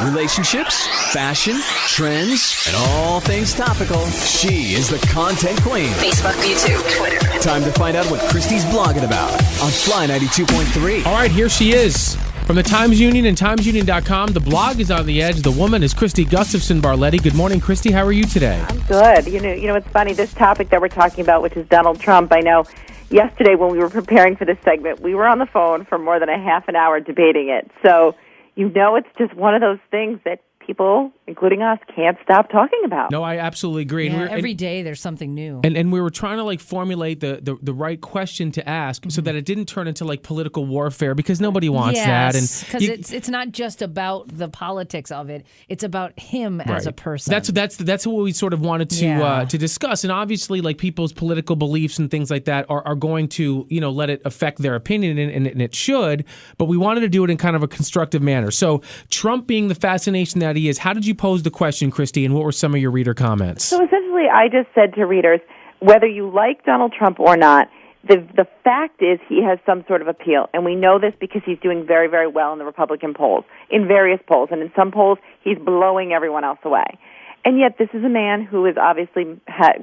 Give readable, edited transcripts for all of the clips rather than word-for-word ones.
relationships, fashion, trends, and all things topical. She is the content queen. Facebook, YouTube, Twitter. Time to find out what Kristi's blogging about on Fly 92.3. All right, here she is. From the Times Union and TimesUnion.com, the blog is on the edge. The woman is Kristi Gustafson Barlette. Good morning, Kristi. How are you today? I'm good. You know, it's funny, this topic that we're talking about, which is Donald Trump, I know yesterday when we were preparing for this segment, we were on the phone for more than a half an hour debating it. So, it's just one of those things that people, including us, can't stop talking about. No, I absolutely agree. Yeah, every day there's something new. And we were trying to formulate the right question to ask so that it didn't turn into political warfare, because nobody wants that. Yes, because it's not just about the politics of it; it's about him as a person. That's what we sort of wanted to discuss. And obviously, people's political beliefs and things like that are going to let it affect their opinion, and it should. But we wanted to do it in kind of a constructive manner. So Trump being the fascination that he is, how did you pose the question, Kristi, and what were some of your reader comments? So essentially, I just said to readers, whether you like Donald Trump or not, the fact is he has some sort of appeal. And we know this because he's doing very, very well in the Republican polls, in various polls. And in some polls, he's blowing everyone else away. And yet this is a man who has obviously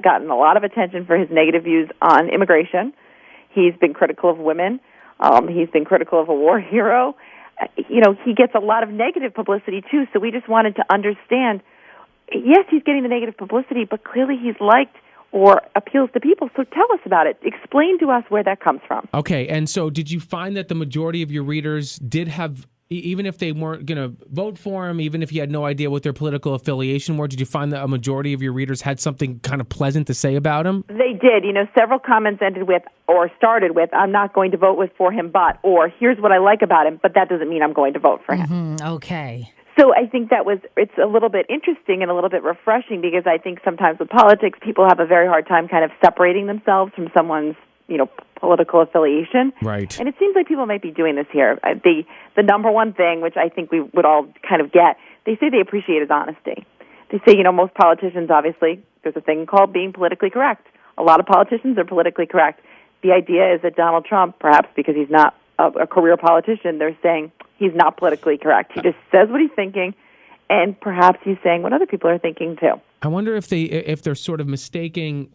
gotten a lot of attention for his negative views on immigration. He's been critical of women. He's been critical of a war hero. He gets a lot of negative publicity, too, so we just wanted to understand, yes, he's getting the negative publicity, but clearly he's liked or appeals to people, so tell us about it. Explain to us where that comes from. Okay, and so did you find that the majority of your readers did have, even if they weren't going to vote for him, even if you had no idea what their political affiliation were, did you find that a majority of your readers had something kind of pleasant to say about him? They did. Several comments ended with, or started with, I'm not going to vote for him, but, or here's what I like about him, but that doesn't mean I'm going to vote for him. Mm-hmm. Okay. So I think it's a little bit interesting and a little bit refreshing, because I think sometimes with politics, people have a very hard time kind of separating themselves from someone's political affiliation. Right. And it seems like people might be doing this here. The number one thing, which I think we would all kind of get, they say they appreciate his honesty. They say, most politicians, obviously, there's a thing called being politically correct. A lot of politicians are politically correct. The idea is that Donald Trump, perhaps because he's not a career politician, they're saying he's not politically correct. He just says what he's thinking, and perhaps he's saying what other people are thinking, too. I wonder if they're sort of mistaking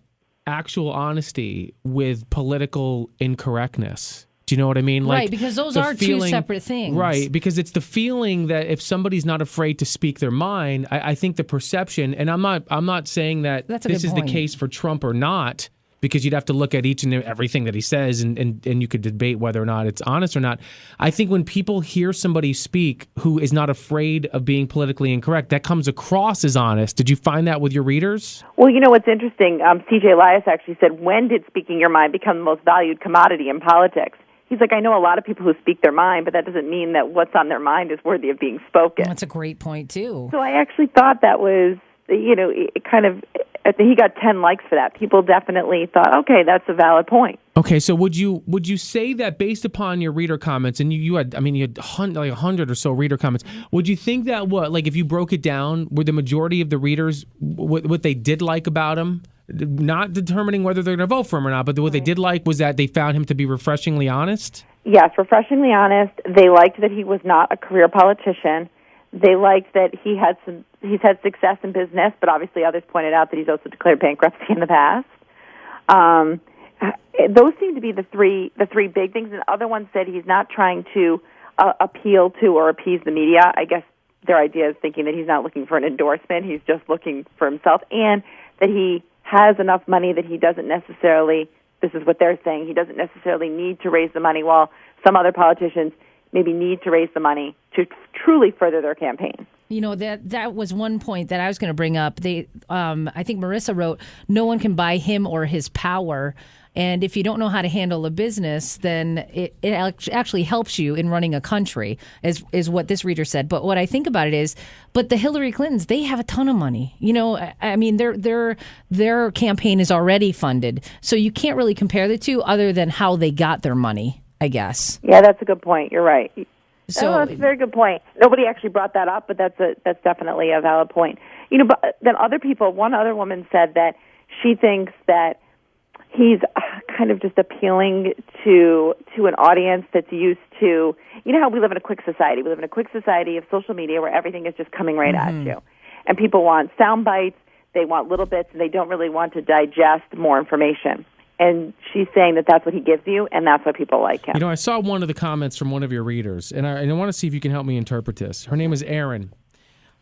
actual honesty with political incorrectness. Do you know what I mean? Right, because those are two separate things. Right, because it's the feeling that if somebody's not afraid to speak their mind, I think the perception, and I'm not saying that this is the case for Trump or not, because you'd have to look at each and everything that he says, and you could debate whether or not it's honest or not. I think when people hear somebody speak who is not afraid of being politically incorrect, that comes across as honest. Did you find that with your readers? Well, what's interesting, C.J. Elias actually said, when did speaking your mind become the most valued commodity in politics? He's like, I know a lot of people who speak their mind, but that doesn't mean that what's on their mind is worthy of being spoken. That's a great point, too. So I actually thought that was, it kind of, I think he got 10 likes for that. People definitely thought, okay, that's a valid point. Okay, so would you say that based upon your reader comments, and you had 100 or so reader comments, would you think that if you broke it down, were the majority of the readers what they did like about him, not determining whether they're going to vote for him or not, but what they did like was that they found him to be refreshingly honest? Yes, refreshingly honest. They liked that he was not a career politician. They liked that he's had success in business, but obviously others pointed out that he's also declared bankruptcy in the past. Those seem to be the three big things. And other ones said he's not trying to appeal to or appease the media. I guess their idea is thinking that he's not looking for an endorsement. He's just looking for himself, and that he has enough money that he doesn't necessarily, this is what they're saying, he doesn't necessarily need to raise the money, while some other politicians maybe need to raise the money to truly further their campaign. That was one point that I was going to bring up. I think Marissa wrote, no one can buy him or his power. And if you don't know how to handle a business, then it actually helps you in running a country, is what this reader said. But what I think about it is, but the Hillary Clintons, they have a ton of money. I mean, their campaign is already funded. So you can't really compare the two other than how they got their money, I guess. Yeah, that's a good point. You're right. So that's a very good point. Nobody actually brought that up, but that's definitely a valid point. But then one other woman said that she thinks that he's kind of just appealing to an audience that's used to, how we live in a quick society. We live in a quick society of social media where everything is just coming right at you. And people want sound bites, they want little bits, and they don't really want to digest more information. And she's saying that that's what he gives you, and that's why people like him. I saw one of the comments from one of your readers, and I want to see if you can help me interpret this. Her name is Erin.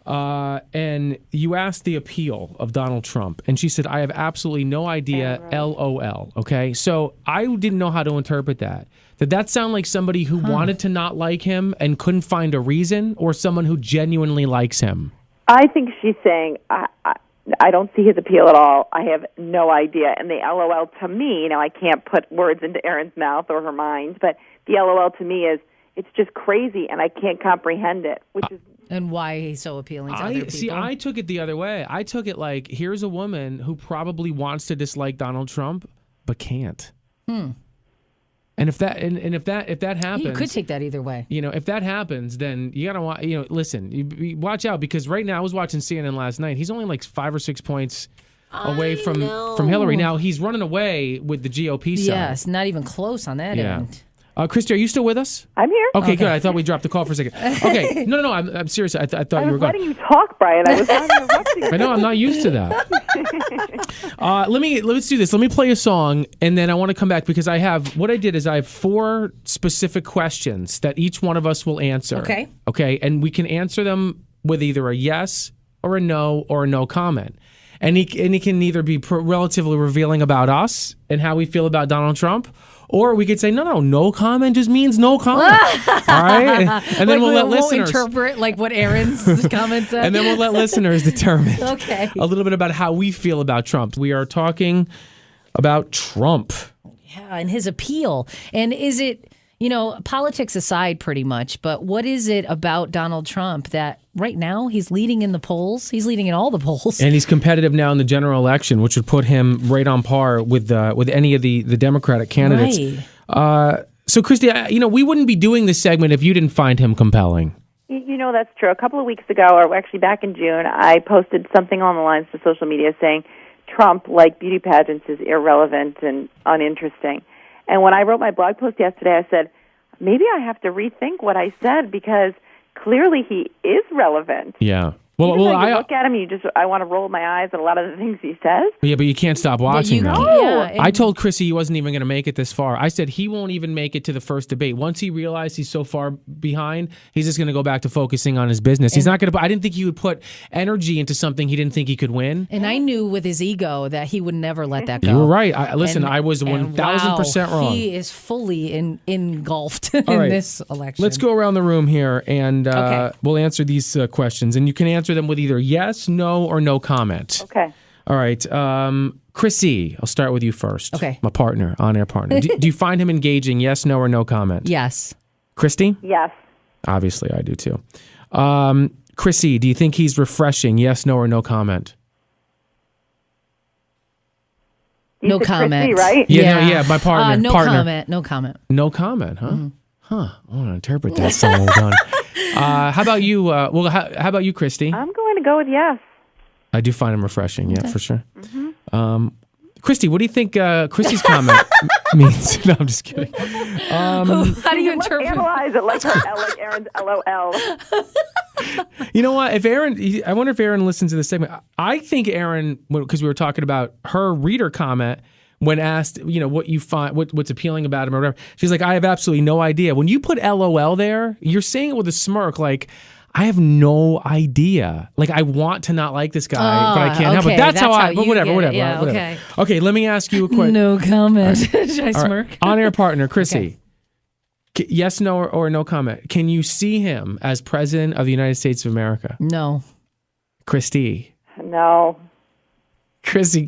And you asked the appeal of Donald Trump, and she said, I have absolutely no idea, LOL. Okay, so I didn't know how to interpret that. Did that sound like somebody who wanted to not like him and couldn't find a reason, or someone who genuinely likes him? I think she's saying, I don't see his appeal at all. I have no idea. And the LOL to me, I can't put words into Erin's mouth or her mind, but the LOL to me is, it's just crazy, and I can't comprehend it, which is... And why he's so appealing to other people. See, I took it the other way. I took it like, here's a woman who probably wants to dislike Donald Trump, but can't. And if that happens, you could take that either way. If that happens, then you gotta listen. You watch out, because right now I was watching CNN last night. He's only like 5 or 6 points away from Hillary. Now he's running away with the GOP side. Yes, not even close on that end. Kristi, are you still with us? I'm here. Okay, good. I thought we dropped the call for a second. Okay, no. I'm serious. I thought you were going. I was letting you talk, Brian. I was not interrupting you. I know. I'm not used to that. Let's do this. Let me play a song, and then I want to come back, because I have 4 specific questions that each one of us will answer. Okay. Okay, and we can answer them with either a yes or a no comment. And he can either be relatively revealing about us and how we feel about Donald Trump, or we could say, no comment just means no comment. All right? And then we'll let listeners... We'll interpret like what Erin's comment said. And then we'll let listeners determine a little bit about how we feel about Trump. We are talking about Trump. Yeah, and his appeal. And is it... politics aside pretty much, but what is it about Donald Trump that right now he's leading in the polls? He's leading in all the polls. And he's competitive now in the general election, which would put him right on par with any of the Democratic candidates. Right. So, Kristi, we wouldn't be doing this segment if you didn't find him compelling. That's true. A couple of weeks ago, or actually back in June, I posted something along the lines to social media saying Trump, like beauty pageants, is irrelevant and uninteresting. And when I wrote my blog post yesterday, I said, maybe I have to rethink what I said, because clearly he is relevant. Yeah. Well, I look at him, I want to roll my eyes at a lot of the things he says. Yeah, but you can't stop watching them. Yeah, I told Chrissy he wasn't even going to make it this far. I said he won't even make it to the first debate. Once he realized he's so far behind, he's just going to go back to focusing on his business. He's not going to. I didn't think he would put energy into something he didn't think he could win. And I knew with his ego that he would never let that go. You were right. I was 1,000% wrong. He is fully engulfed in this election. Let's go around the room here, and we'll answer these questions. And you can answer them with either yes, no, or no comment. Okay. All right. Chrissy, I'll start with you first. Okay. My partner, on-air partner. Do you find him engaging, yes, no, or no comment? Yes. Christy? Yes. Obviously, I do too. Chrissy, do you think he's refreshing, yes, no, or no comment? No comment. Christy, right? Yeah, my partner. No partner. comment. No comment. No comment, huh? Mm-hmm. Huh. I want to interpret that so well done. How about you? How about you, Christy? I'm going to go with yes. I do find him refreshing, yeah, for sure. Mm-hmm. Christy, what do you think Christy's comment means? No, I'm just kidding. How do you interpret? Analyze it like Erin's LOL. You know what? I wonder if Erin listens to this segment. I think Erin, because we were talking about her reader comment when asked, what you find, what's appealing about him or whatever. She's like, I have absolutely no idea. When you put LOL there, you're saying it with a smirk, like, I have no idea. Like, I want to not like this guy, but I can't help it. That's how but whatever. Yeah, whatever. Okay, let me ask you a question. No comment. Should I smirk? Right. On-air partner, Chrissy. Okay. Yes, no, or no comment. Can you see him as president of the United States of America? No. Christy. No. Christy,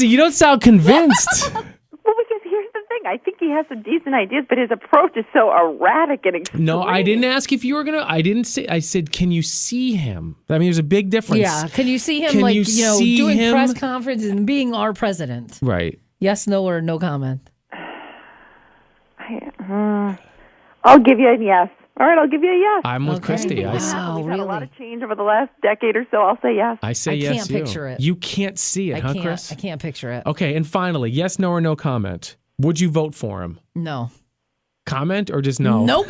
you don't sound convinced. Well, because here's the thing. I think he has some decent ideas, but his approach is so erratic and extreme. No, I didn't ask if you were going to. I didn't say. I said, can you see him? I mean, there's a big difference. Yeah. Can you see him doing press conferences and being our president? Right. Yes, no, or no comment? I'll give you a yes. All right, I'll give you a yes. I'm with Christy. Wow, We've had a lot of change over the last decade or so. I'll say yes. I say yes. I can't picture it. You can't see it, Chris? I can't picture it. Okay, and finally, yes, no, or no comment. Would you vote for him? No. Comment or just no? Nope.